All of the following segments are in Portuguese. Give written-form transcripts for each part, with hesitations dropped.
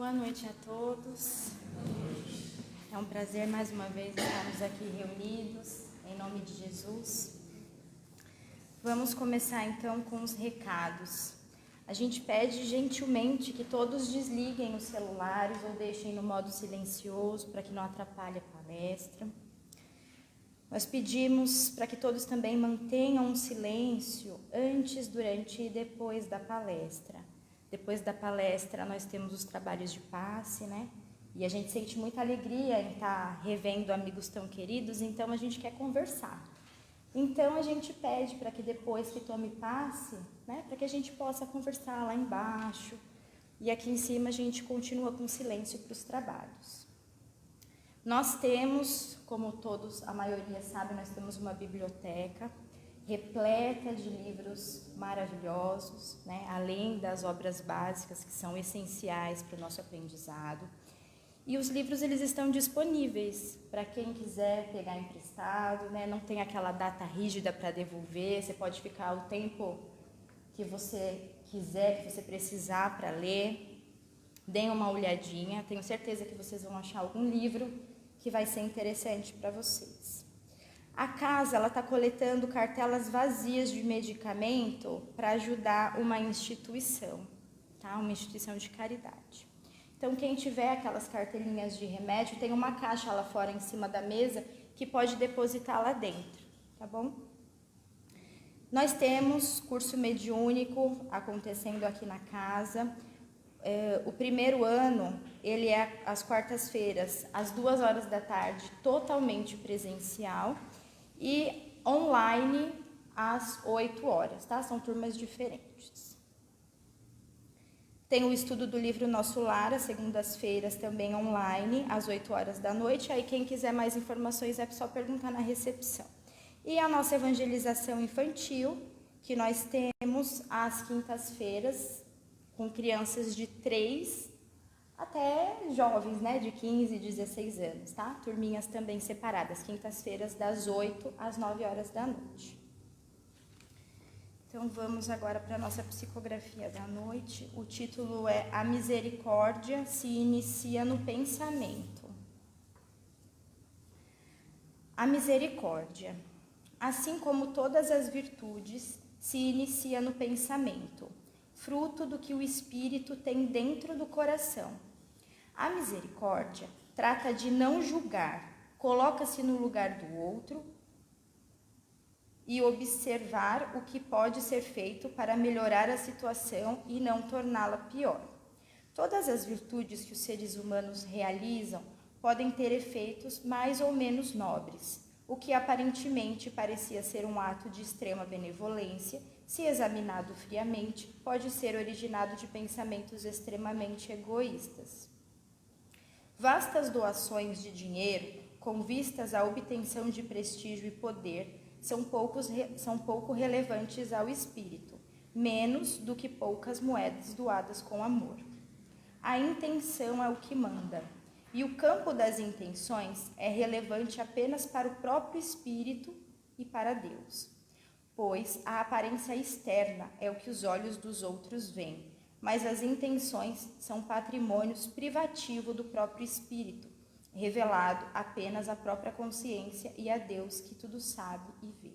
Boa noite a todos. É um prazer mais uma vez estarmos aqui reunidos, em nome de Jesus. Vamos começar então com os recados. A gente pede gentilmente que todos desliguem os celulares ou deixem no modo silencioso para que não atrapalhe a palestra. Nós pedimos para que todos também mantenham um silêncio antes, durante e depois da palestra. Depois da palestra nós temos os trabalhos de passe, né? E a gente sente muita alegria em estar revendo amigos tão queridos, então a gente quer conversar. Então a gente pede para que depois que tome passe, né, para que a gente possa conversar lá embaixo. E aqui em cima a gente continua com silêncio para os trabalhos. Nós temos, como todos, a maioria sabe, nós temos uma biblioteca repleta de livros maravilhosos, né? Além das obras básicas que são essenciais para o nosso aprendizado. E os livros eles estão disponíveis para quem quiser pegar emprestado, né? Não tem aquela data rígida para devolver, você pode ficar o tempo que você quiser, que você precisar para ler. Deem uma olhadinha, tenho certeza que vocês vão achar algum livro que vai ser interessante para vocês. A casa está coletando cartelas vazias de medicamento para ajudar uma instituição, tá? Uma instituição de caridade. Então, quem tiver aquelas cartelinhas de remédio, tem uma caixa lá fora em cima da mesa que pode depositar lá dentro, tá bom? Nós temos curso mediúnico acontecendo aqui na casa. O primeiro ano, ele é às quartas-feiras, às 2h da tarde, totalmente presencial. E online às 8h, tá? São turmas diferentes. Tem o estudo do livro Nosso Lar, às segundas-feiras, também online, às 8h da noite. Aí quem quiser mais informações é só perguntar na recepção. E a nossa evangelização infantil, que nós temos às quintas-feiras, com crianças de 3 até jovens, né, de 15 e 16 anos, tá? Turminhas também separadas, quintas-feiras das 8 às 9h da noite. Então vamos agora para a nossa psicografia da noite. O título é A Misericórdia se inicia no pensamento. A misericórdia, assim como todas as virtudes, se inicia no pensamento, fruto do que o espírito tem dentro do coração. A misericórdia trata de não julgar, coloca-se no lugar do outro e observar o que pode ser feito para melhorar a situação e não torná-la pior. Todas as virtudes que os seres humanos realizam podem ter efeitos mais ou menos nobres. O que aparentemente parecia ser um ato de extrema benevolência, se examinado friamente, pode ser originado de pensamentos extremamente egoístas. Vastas doações de dinheiro, com vistas à obtenção de prestígio e poder, são pouco relevantes ao espírito, menos do que poucas moedas doadas com amor. A intenção é o que manda, e o campo das intenções é relevante apenas para o próprio espírito e para Deus, pois a aparência externa é o que os olhos dos outros veem, mas as intenções são patrimônios privativo do próprio espírito, revelado apenas à própria consciência e a Deus que tudo sabe e vê.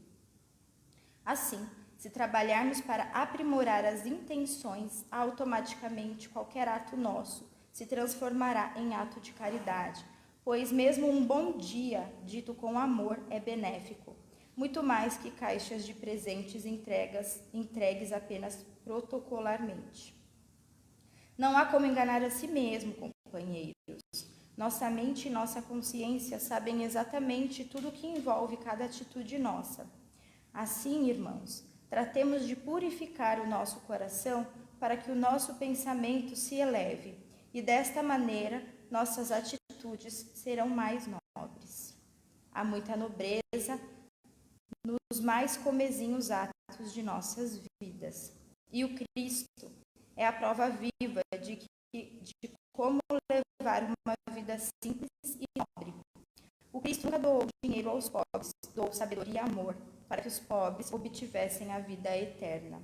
Assim, se trabalharmos para aprimorar as intenções, automaticamente qualquer ato nosso se transformará em ato de caridade, pois mesmo um bom dia dito com amor é benéfico, muito mais que caixas de presentes entregues apenas protocolarmente. Não há como enganar a si mesmo, companheiros. Nossa mente e nossa consciência sabem exatamente tudo o que envolve cada atitude nossa. Assim, irmãos, tratemos de purificar o nosso coração para que o nosso pensamento se eleve, e desta maneira nossas atitudes serão mais nobres. Há muita nobreza nos mais comezinhos atos de nossas vidas. E o Cristo é a prova viva de como levar uma vida simples e nobre. O Cristo nunca doou dinheiro aos pobres, doou sabedoria e amor, para que os pobres obtivessem a vida eterna.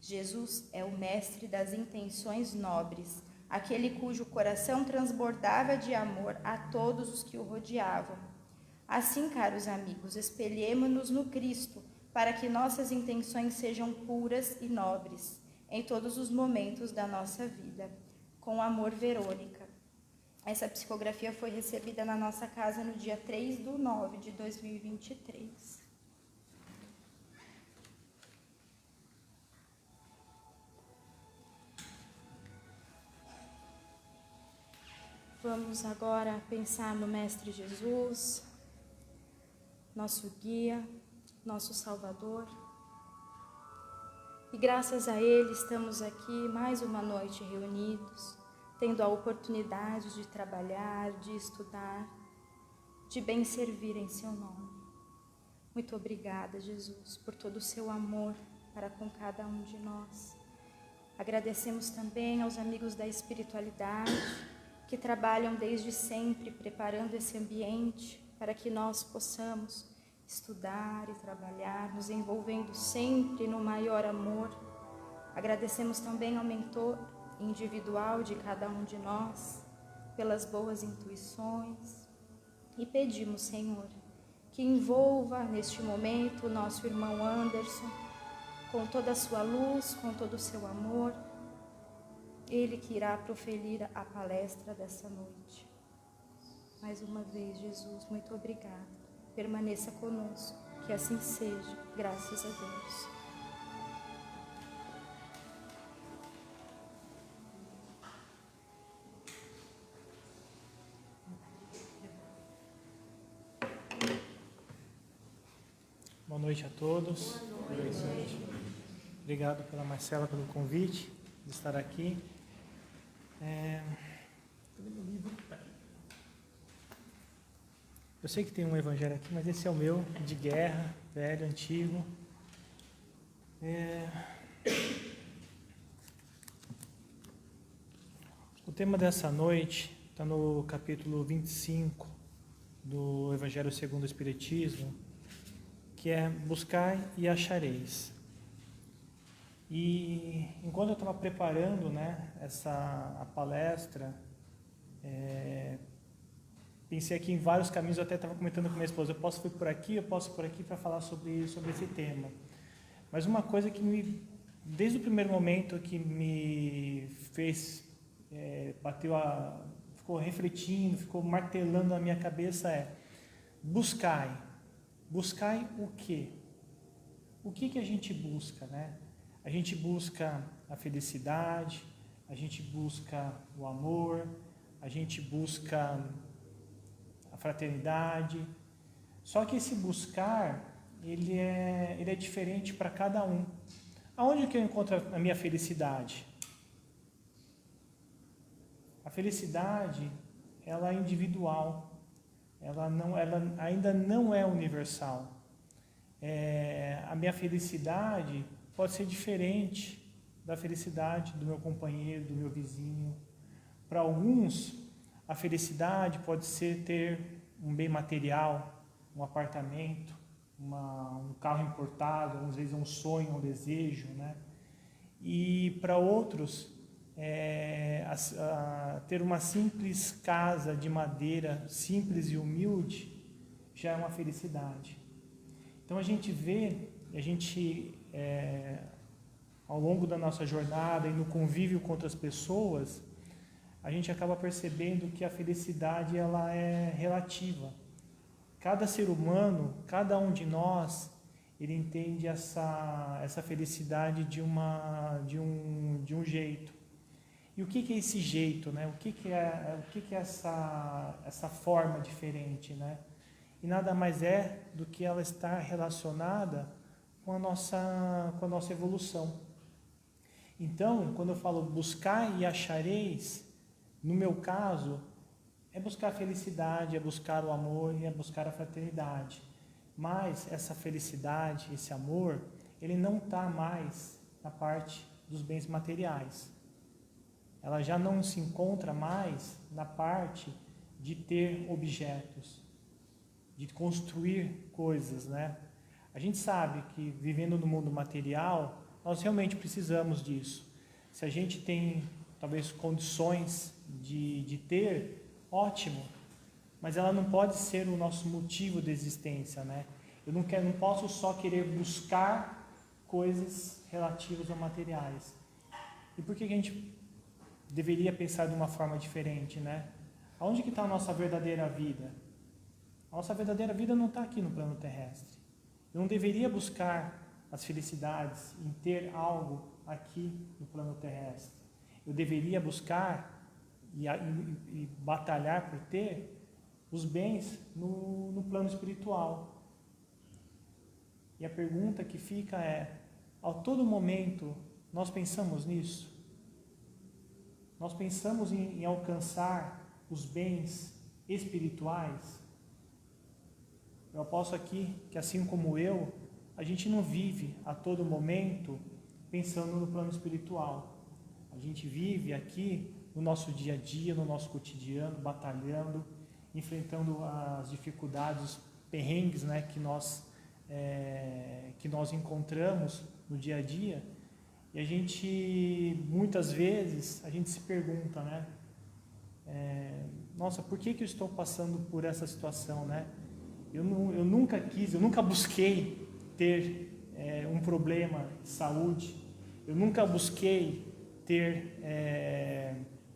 Jesus é o mestre das intenções nobres, aquele cujo coração transbordava de amor a todos os que o rodeavam. Assim, caros amigos, espelhemo-nos no Cristo, para que nossas intenções sejam puras e nobres em todos os momentos da nossa vida. Com amor, Verônica. Essa psicografia foi recebida na nossa casa no dia 3/9/2023. Vamos agora pensar no Mestre Jesus, nosso guia, nosso Salvador. E graças a Ele estamos aqui mais uma noite reunidos, tendo a oportunidade de trabalhar, de estudar, de bem servir em seu nome. Muito obrigada, Jesus, por todo o seu amor para com cada um de nós. Agradecemos também aos amigos da espiritualidade que trabalham desde sempre preparando esse ambiente para que nós possamos estudar e trabalhar, nos envolvendo sempre no maior amor. Agradecemos também ao mentor individual de cada um de nós pelas boas intuições e pedimos, Senhor, que envolva neste momento o nosso irmão Anderson com toda a sua luz, com todo o seu amor, ele que irá proferir a palestra dessa noite. Mais uma vez, Jesus, muito obrigada. Permaneça conosco, que assim seja, graças a Deus. Boa noite a todos. Boa noite. Obrigado pela Marcela pelo convite de estar aqui. Eu sei que tem um evangelho aqui, mas esse é o meu, de guerra, velho, antigo. O tema dessa noite está no capítulo 25 do Evangelho segundo o Espiritismo, que é buscai e achareis. E enquanto eu estava preparando, a palestra, pensei aqui em vários caminhos. Eu até estava comentando com minha esposa, eu posso ir por aqui, eu posso ir por aqui para falar sobre esse tema. Mas uma coisa que desde o primeiro momento que me fez, ficou refletindo, ficou martelando na minha cabeça buscai. Buscai o quê? O que a gente busca, A gente busca a felicidade, a gente busca o amor, a gente busca a fraternidade. Só que esse buscar, ele é diferente para cada um. Aonde que eu encontro a minha felicidade? A felicidade, ela é individual. Ela ainda não é universal. A minha felicidade pode ser diferente da felicidade do meu companheiro, do meu vizinho. Para alguns, a felicidade pode ser ter um bem material, um apartamento, um carro importado, às vezes é um sonho, um desejo, E para outros, ter uma simples casa de madeira, simples e humilde, já é uma felicidade. Então a gente vê, ao longo da nossa jornada e no convívio com outras pessoas, a gente acaba percebendo que a felicidade ela é relativa. Cada ser humano, cada um de nós, ele entende essa felicidade de um jeito. E o que é esse jeito, O que é essa forma diferente, E nada mais é do que ela estar relacionada com a nossa evolução. Então, quando eu falo buscar e achareis, no meu caso, é buscar a felicidade, é buscar o amor e é buscar a fraternidade. Mas essa felicidade, esse amor, ele não está mais na parte dos bens materiais. Ela já não se encontra mais na parte de ter objetos, de construir coisas, A gente sabe que vivendo no mundo material, nós realmente precisamos disso. Se a gente tem talvez condições de ter, ótimo, mas ela não pode ser o nosso motivo de existência, né? Eu não posso só querer buscar coisas relativas a materiais. E por que a gente deveria pensar de uma forma diferente, né? Aonde que está a nossa verdadeira vida? A nossa verdadeira vida não está aqui no plano terrestre. Eu não deveria buscar as felicidades em ter algo aqui no plano terrestre. Eu deveria buscar e batalhar por ter os bens no plano espiritual. E a pergunta que fica é, a todo momento nós pensamos nisso? Nós pensamos em alcançar os bens espirituais? Eu aposto aqui que, assim como eu, a gente não vive a todo momento pensando no plano espiritual. A gente vive aqui no nosso dia a dia, no nosso cotidiano, batalhando, enfrentando as dificuldades, os perrengues, né, que nós encontramos no dia a dia. E a gente, muitas vezes, a gente se pergunta, né, nossa, por que eu estou passando por essa situação, né? Eu nunca busquei ter um problema de saúde, eu nunca busquei ter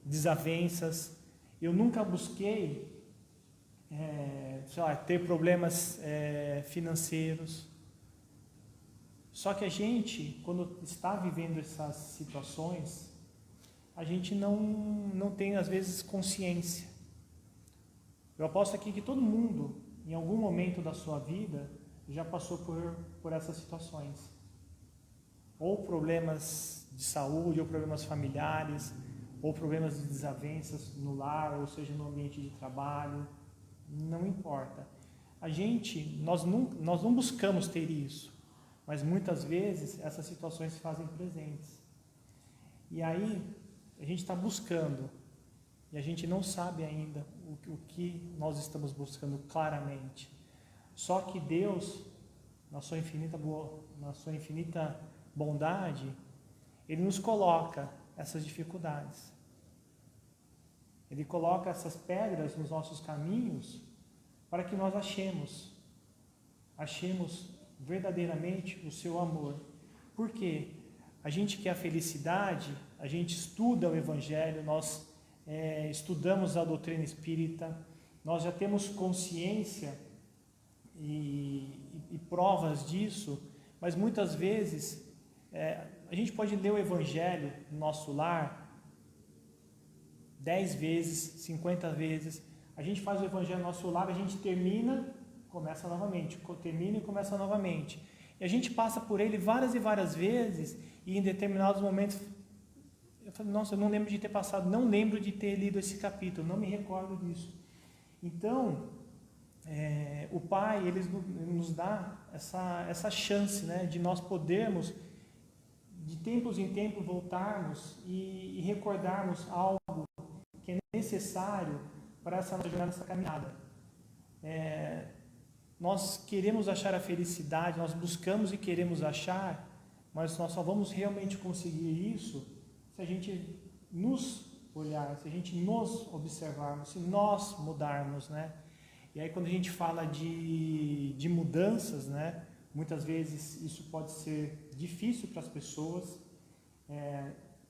desavenças, eu nunca busquei ter problemas financeiros. Só que a gente, quando está vivendo essas situações, a gente não tem, às vezes, consciência. Eu aposto aqui que todo mundo, em algum momento da sua vida, já passou por essas situações. Ou problemas de saúde, ou problemas familiares, ou problemas de desavenças no lar, ou seja, no ambiente de trabalho, não importa. Nós não buscamos ter isso, mas muitas vezes essas situações se fazem presentes. E aí, a gente está buscando, e a gente não sabe ainda o que nós estamos buscando claramente. Só que Deus, na sua infinita bondade, Ele nos coloca essas dificuldades. Ele coloca essas pedras nos nossos caminhos para que nós achemos verdadeiramente o seu amor. Por quê? A gente quer a felicidade, a gente estuda o Evangelho, nós estudamos a doutrina espírita, nós já temos consciência e provas disso, mas muitas vezes a gente pode ler o Evangelho no nosso lar 10 vezes, 50 vezes, a gente faz o Evangelho no nosso lar, a gente termina, começa novamente, termina e começa novamente. E a gente passa por ele várias e várias vezes, e em determinados momentos, eu falo, nossa, eu não lembro de ter passado, não lembro de ter lido esse capítulo, não me recordo disso. Então, o Pai, Ele nos dá essa chance, né, de nós podermos, de tempos em tempos, voltarmos e recordarmos algo que é necessário para essa nossa jornada, essa caminhada. Nós queremos achar a felicidade, nós buscamos e queremos achar, mas nós só vamos realmente conseguir isso se a gente nos olhar, se a gente nos observarmos, se nós mudarmos, né? E aí quando a gente fala de mudanças, né? Muitas vezes isso pode ser difícil para as pessoas.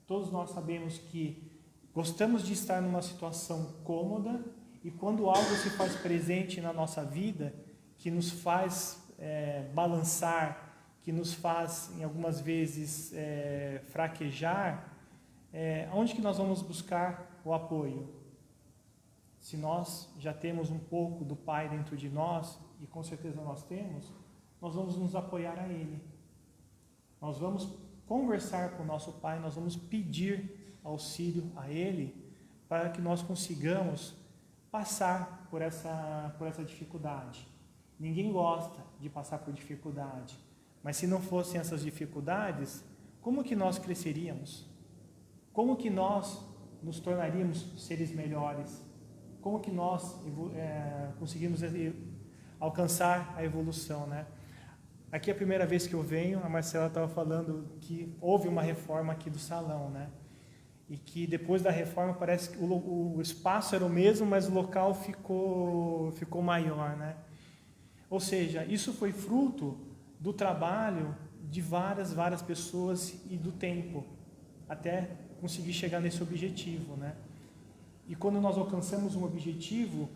Todos nós sabemos que gostamos de estar numa situação cômoda, e quando algo se faz presente na nossa vida, que nos faz balançar, que nos faz, em algumas vezes, fraquejar, onde que nós vamos buscar o apoio? Se nós já temos um pouco do Pai dentro de nós, e com certeza nós temos, nós vamos nos apoiar a Ele. Nós vamos conversar com o nosso Pai, nós vamos pedir auxílio a Ele, para que nós consigamos passar por essa dificuldade. Ninguém gosta de passar por dificuldade, mas se não fossem essas dificuldades, como que nós cresceríamos? Como que nós nos tornaríamos seres melhores? Como que nós conseguimos alcançar a evolução, né? Aqui é a primeira vez que eu venho, a Marcela estava falando que houve uma reforma aqui do salão, né? e que depois da reforma parece que o espaço era o mesmo, mas o local ficou maior, né? Ou seja, isso foi fruto do trabalho de várias pessoas e do tempo, até conseguir chegar nesse objetivo, né? E quando nós alcançamos um objetivo,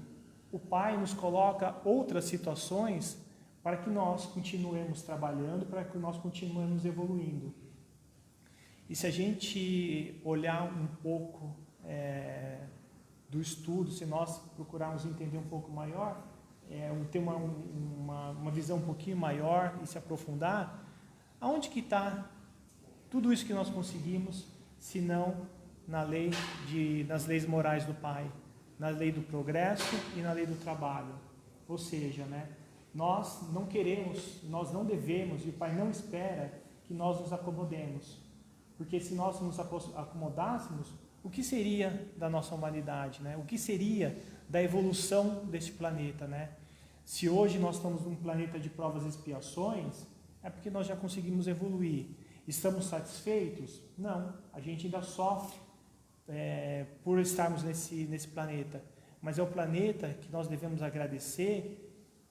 o Pai nos coloca outras situações para que nós continuemos trabalhando, para que nós continuemos evoluindo. E se a gente olhar um pouco do estudo, se nós procurarmos entender um pouco maior, ter uma visão um pouquinho maior e se aprofundar, aonde que está tudo isso que nós conseguimos, se não nas leis morais do Pai, na lei do progresso e na lei do trabalho? Ou seja, né, nós não queremos, nós não devemos, e o Pai não espera que nós nos acomodemos. Porque se nós nos acomodássemos, o que seria da nossa humanidade, né? O que seria da evolução deste planeta, né? Se hoje nós estamos num planeta de provas e expiações, é porque nós já conseguimos evoluir. Estamos satisfeitos? Não, a gente ainda sofre por estarmos nesse planeta. Mas é o planeta que nós devemos agradecer,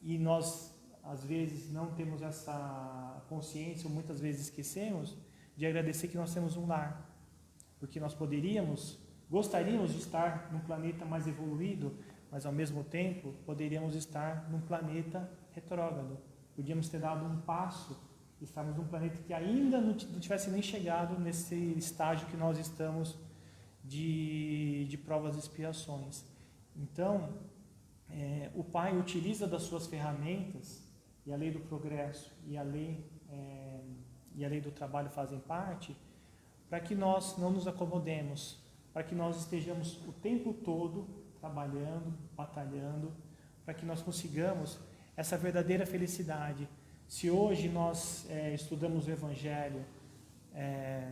e nós, às vezes, não temos essa consciência, ou muitas vezes esquecemos, de agradecer que nós temos um lar, porque nós gostaríamos de estar num planeta mais evoluído, mas ao mesmo tempo poderíamos estar num planeta retrógrado. Podíamos ter dado um passo, estarmos num planeta que ainda não tivesse nem chegado nesse estágio que nós estamos de provas e expiações. Então, o Pai utiliza das suas ferramentas, e a lei do progresso e a lei do trabalho fazem parte, para que nós não nos acomodemos, para que nós estejamos o tempo todo trabalhando, batalhando, para que nós consigamos essa verdadeira felicidade. Se hoje nós estudamos o Evangelho,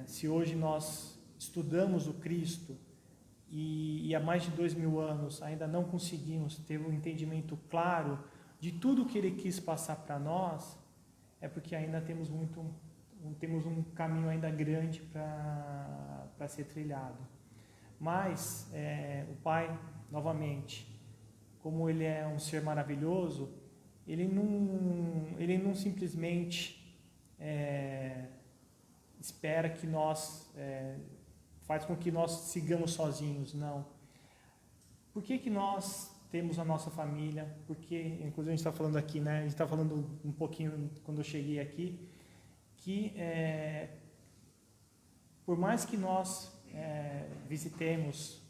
se hoje nós estudamos o Cristo, e há mais de 2000 anos ainda não conseguimos ter um entendimento claro de tudo que Ele quis passar para nós, é porque ainda temos um caminho ainda grande para ser trilhado. Mas o Pai, novamente, como Ele é um ser maravilhoso, Ele não simplesmente espera que nós, faz com que nós sigamos sozinhos, não. Por que nós temos a nossa família? Porque, inclusive a gente está falando aqui, né? A gente está falando um pouquinho quando eu cheguei aqui, que por mais que nós visitemos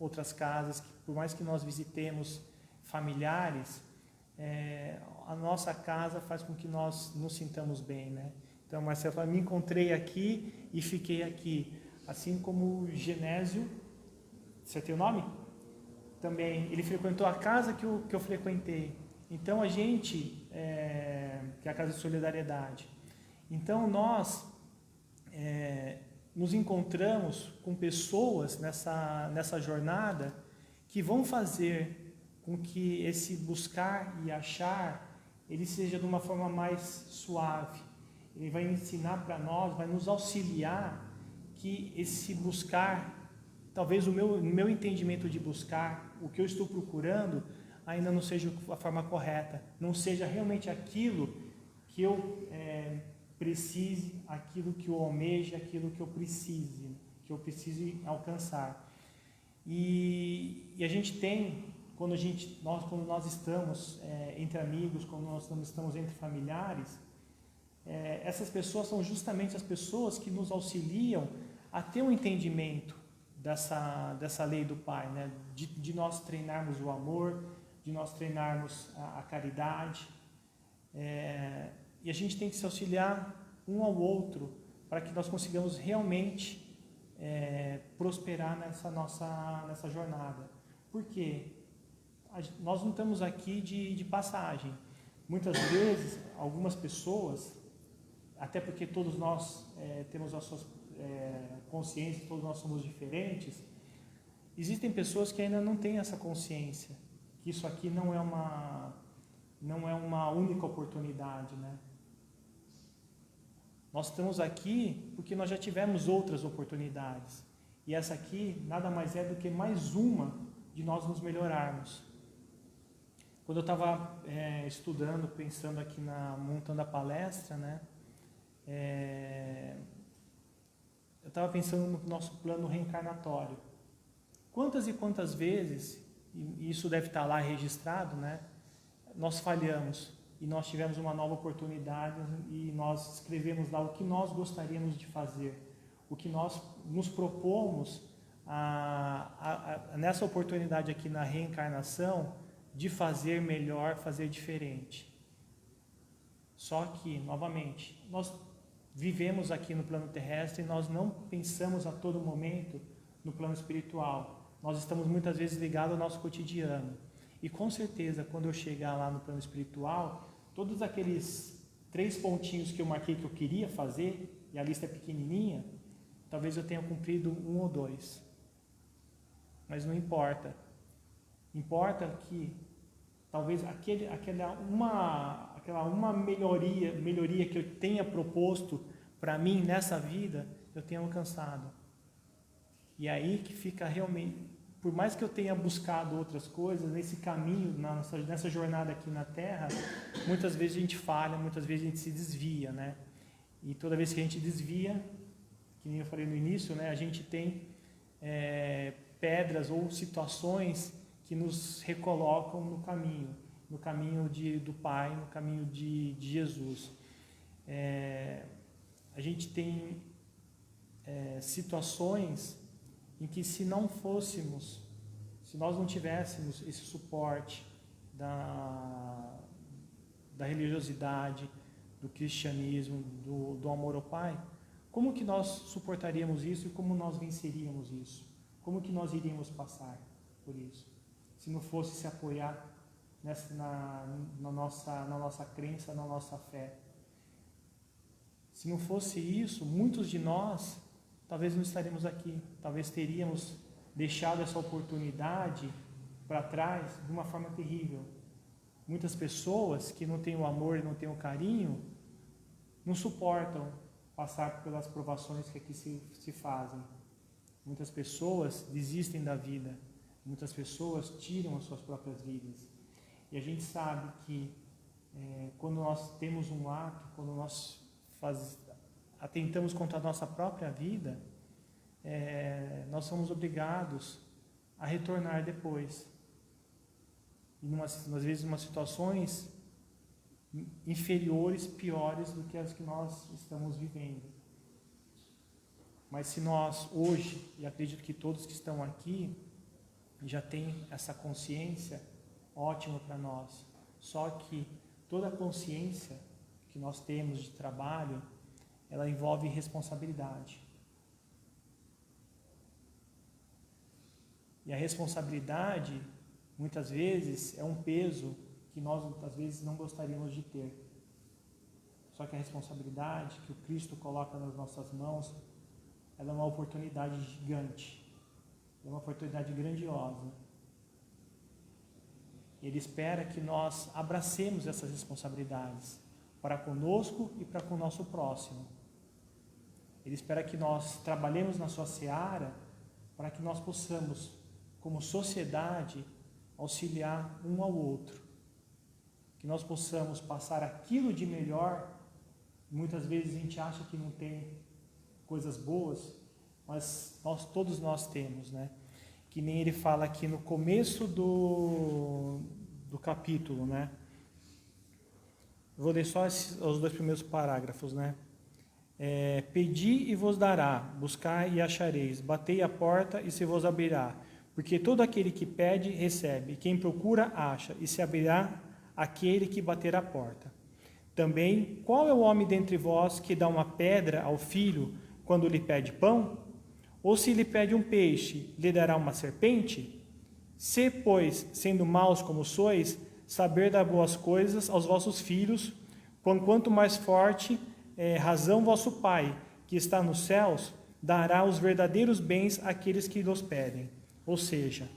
outras casas, por mais que nós visitemos familiares, a nossa casa faz com que nós nos sintamos bem, né? Então, Marcelo fala, me encontrei aqui e fiquei aqui. Assim como Genésio, você tem o nome? Também, ele frequentou a casa que eu frequentei. Então, a gente, que é a Casa de Solidariedade, então nós nos encontramos com pessoas nessa jornada que vão fazer com que esse buscar e achar, ele seja de uma forma mais suave. Ele vai ensinar para nós, vai nos auxiliar que esse buscar, talvez o meu entendimento de buscar, o que eu estou procurando, ainda não seja a forma correta, não seja realmente aquilo que eu precise, aquilo que eu almeje, aquilo que eu precise alcançar. E a gente tem, quando nós estamos entre amigos, quando nós estamos entre familiares, essas pessoas são justamente as pessoas que nos auxiliam a ter um entendimento dessa lei do Pai, né? De nós treinarmos o amor, de nós treinarmos a caridade, e a gente tem que se auxiliar um ao outro para que nós consigamos realmente prosperar nessa jornada. Por quê? Nós não estamos aqui de passagem. Muitas vezes, algumas pessoas, até porque todos nós temos as suas consciências, todos nós somos diferentes, existem pessoas que ainda não têm essa consciência, que isso aqui não é uma única oportunidade, né? Nós estamos aqui porque nós já tivemos outras oportunidades. E essa aqui nada mais é do que mais uma de nós nos melhorarmos. Quando eu estava estudando, pensando aqui montando a palestra, né? Eu estava pensando no nosso plano reencarnatório. Quantas e quantas vezes, e isso deve estar lá registrado, né? Nós falhamos e nós tivemos uma nova oportunidade e nós escrevemos lá o que nós gostaríamos de fazer, o que nós nos propomos nessa oportunidade aqui na reencarnação de fazer melhor, fazer diferente. Só que, novamente, nós vivemos aqui no plano terrestre e nós não pensamos a todo momento no plano espiritual. Nós estamos muitas vezes ligados ao nosso cotidiano. E com certeza, quando eu chegar lá no plano espiritual, todos aqueles 3 pontinhos que eu marquei que eu queria fazer, e a lista é pequenininha, talvez eu tenha cumprido 1 ou 2. Mas não importa. Importa que talvez aquela uma melhoria que eu tenha proposto para mim nessa vida, eu tenha alcançado. E aí que fica realmente, por mais que eu tenha buscado outras coisas, nesse caminho, nessa jornada aqui na Terra, muitas vezes a gente falha, muitas vezes a gente se desvia, né? E toda vez que a gente desvia, que nem eu falei no início, né, a gente tem pedras ou situações que nos recolocam no caminho do Pai, no caminho de Jesus. A gente tem situações em que se nós não tivéssemos esse suporte da religiosidade, do cristianismo, do amor ao Pai, como que nós suportaríamos isso e como nós venceríamos isso? Como que nós iríamos passar por isso? Se não fosse se apoiar na nossa crença, na nossa fé. Se não fosse isso, muitos de nós talvez não estaríamos aqui, talvez teríamos deixado essa oportunidade para trás de uma forma terrível. Muitas pessoas que não têm o amor e não têm o carinho, não suportam passar pelas provações que aqui se fazem. Muitas pessoas desistem da vida, muitas pessoas tiram as suas próprias vidas. E a gente sabe que quando nós temos um ato, quando nós atentamos contra a nossa própria vida, nós somos obrigados a retornar depois. E às vezes em situações inferiores, piores do que as que nós estamos vivendo. Mas se nós hoje, e acredito que todos que estão aqui, já têm essa consciência, ótimo para nós. Só que toda a consciência que nós temos de trabalho, ela envolve responsabilidade. E a responsabilidade, muitas vezes, é um peso que nós, muitas vezes, não gostaríamos de ter. Só que a responsabilidade que o Cristo coloca nas nossas mãos, ela é uma oportunidade gigante. É uma oportunidade grandiosa. Ele espera que nós abracemos essas responsabilidades para conosco e para com o nosso próximo. Ele espera que nós trabalhemos na sua seara para que nós possamos, como sociedade, auxiliar um ao outro. Que nós possamos passar aquilo de melhor. Muitas vezes a gente acha que não tem coisas boas, mas todos nós temos, né? Que nem ele fala aqui no começo do capítulo, né? Vou ler só os 2 primeiros parágrafos, né? Pedi e vos dará, buscai e achareis, batei a porta e se vos abrirá, porque todo aquele que pede, recebe, quem procura, acha, e se abrirá aquele que bater a porta. Também, qual é o homem dentre vós que dá uma pedra ao filho quando lhe pede pão? Ou se lhe pede um peixe, lhe dará uma serpente? Se, pois, sendo maus como sois, saber dar boas coisas aos vossos filhos, quanto mais forte razão vosso Pai, que está nos céus, dará os verdadeiros bens àqueles que los pedem. Ou seja,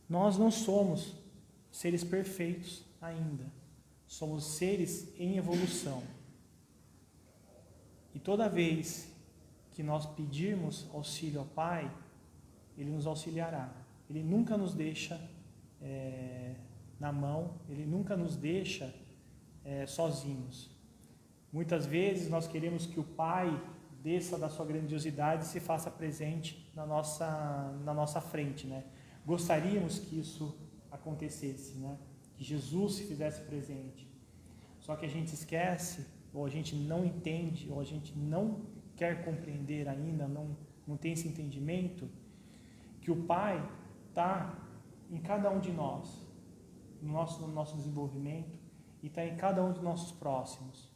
nós não somos seres perfeitos ainda. Somos seres em evolução. E toda vez que nós pedirmos auxílio ao Pai, Ele nos auxiliará. Ele nunca nos deixa na mão, Ele nunca nos deixa sozinhos. Muitas vezes nós queremos que o Pai desça da sua grandiosidade e se faça presente na nossa frente, né? Gostaríamos que isso acontecesse, né? Que Jesus se fizesse presente. Só que a gente esquece, ou a gente não entende, ou a gente não quer compreender ainda, não tem esse entendimento, que o Pai está em cada um de nós, no nosso desenvolvimento, e está em cada um dos nossos próximos.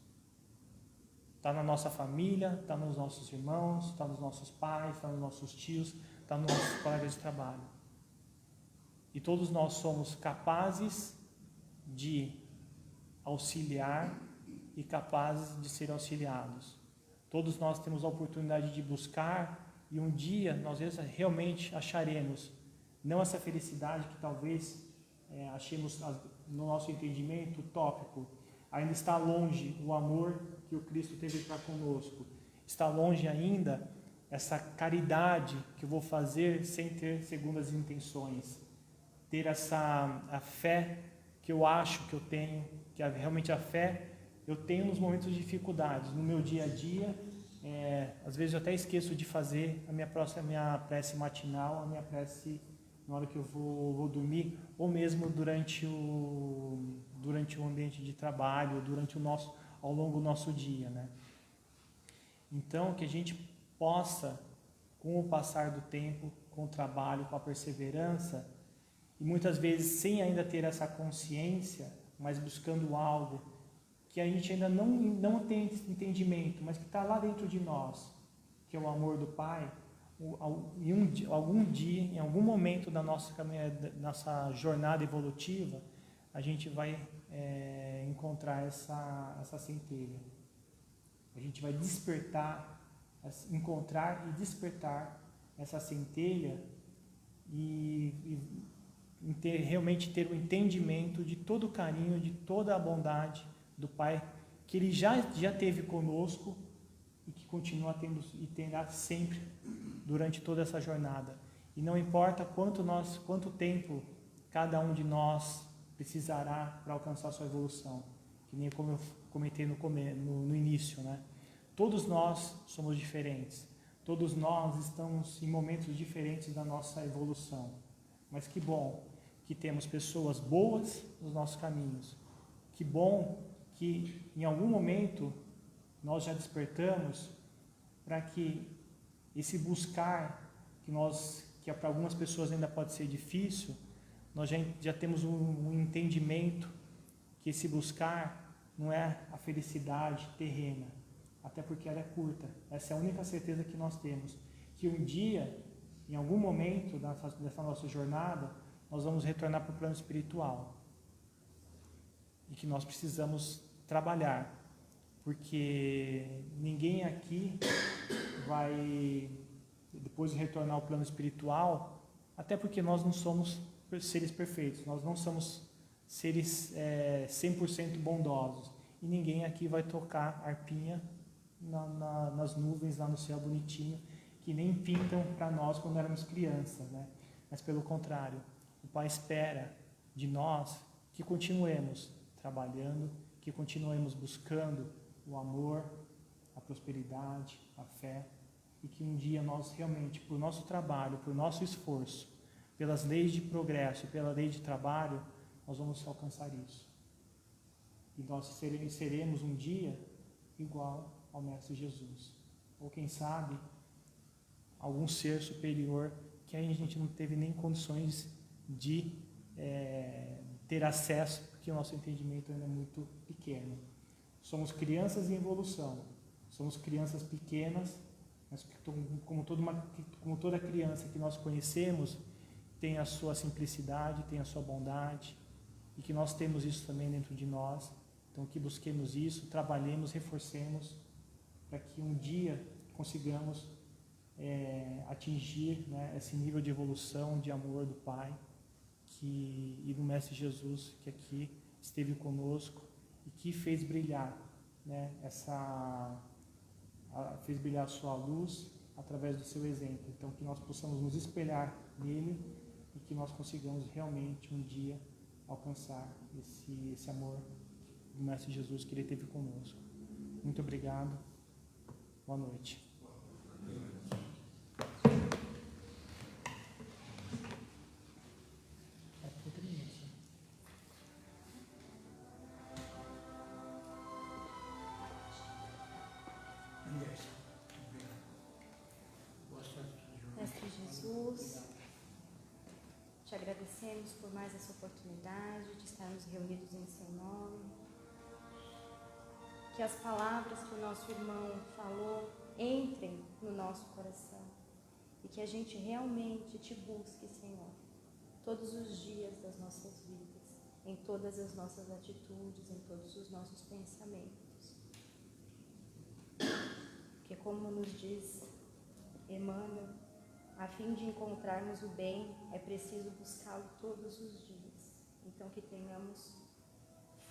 Está na nossa família, está nos nossos irmãos, está nos nossos pais, está nos nossos tios, está nos nossos colegas de trabalho. E todos nós somos capazes de auxiliar e capazes de ser auxiliados. Todos nós temos a oportunidade de buscar e um dia nós realmente acharemos, não essa felicidade que talvez achemos no nosso entendimento utópico. Ainda está longe o amor que o Cristo teve para conosco. Está longe ainda essa caridade que eu vou fazer sem ter segundas intenções. Ter a fé que eu acho que eu tenho, que realmente a fé eu tenho nos momentos de dificuldades, no meu dia a dia. Às vezes eu até esqueço de fazer a minha prece matinal, a minha prece na hora que eu vou dormir, ou mesmo durante o ambiente de trabalho, ao longo do nosso dia, né? Então, que a gente possa, com o passar do tempo, com o trabalho, com a perseverança, e muitas vezes sem ainda ter essa consciência, mas buscando algo que a gente ainda não tem entendimento, mas que está lá dentro de nós, que é o amor do Pai. Algum dia, em algum momento da nossa jornada evolutiva, a gente vai encontrar essa centelha. A gente vai encontrar e despertar essa centelha e realmente ter o entendimento de todo o carinho, de toda a bondade do Pai que Ele já teve conosco e que continua tendo e terá sempre durante toda essa jornada. E não importa quanto tempo cada um de nós precisará para alcançar a sua evolução, que nem como eu comentei no início, né? Todos nós somos diferentes, todos nós estamos em momentos diferentes da nossa evolução, mas que bom que temos pessoas boas nos nossos caminhos, que bom que em algum momento nós já despertamos para que esse buscar, que para algumas pessoas ainda pode ser difícil, nós já temos um entendimento que esse buscar não é a felicidade terrena, até porque ela é curta. Essa é a única certeza que nós temos, que um dia, em algum momento dessa nossa jornada, nós vamos retornar para o plano espiritual e que nós precisamos trabalhar, porque ninguém aqui vai, depois de retornar ao plano espiritual, até porque nós não somos seres perfeitos, nós não somos seres 100% bondosos, e ninguém aqui vai tocar arpinha nas nuvens lá no céu bonitinho, que nem pintam para nós quando éramos crianças, né? Mas pelo contrário, o Pai espera de nós que continuemos trabalhando, que continuemos buscando o amor, a prosperidade, a fé, e que um dia nós realmente, por nosso trabalho, por nosso esforço, pelas leis de progresso, pela lei de trabalho, nós vamos alcançar isso. E nós seremos um dia igual ao Mestre Jesus. Ou quem sabe, algum ser superior que a gente não teve nem condições de ter acesso, porque o nosso entendimento ainda é muito pequeno. Somos crianças em evolução, somos crianças pequenas, mas como toda criança que nós conhecemos, tem a sua simplicidade, tem a sua bondade, e que nós temos isso também dentro de nós. Então que busquemos isso, trabalhemos, reforcemos, para que um dia consigamos atingir, né, esse nível de evolução, de amor do Pai, e do Mestre Jesus, que aqui esteve conosco e que fez brilhar, né, fez brilhar a sua luz, através do seu exemplo. Então, que nós possamos nos espelhar nele e que nós consigamos realmente um dia alcançar esse amor do Mestre Jesus que ele teve conosco. Muito obrigado. Boa noite. Mestre Jesus, te agradecemos por mais essa oportunidade de estarmos reunidos em seu nome. Que as palavras que o nosso irmão falou entrem no nosso coração e que a gente realmente te busque, Senhor, todos os dias das nossas vidas, em todas as nossas atitudes, em todos os nossos pensamentos. Porque, como nos diz Emmanuel, a fim de encontrarmos o bem, é preciso buscá-lo todos os dias. Então, que tenhamos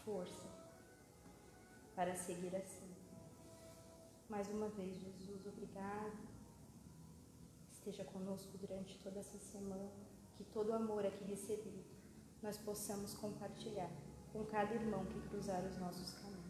força para seguir assim. Mais uma vez, Jesus, obrigado. Esteja conosco durante toda essa semana. Que todo o amor aqui recebido nós possamos compartilhar com cada irmão que cruzar os nossos caminhos.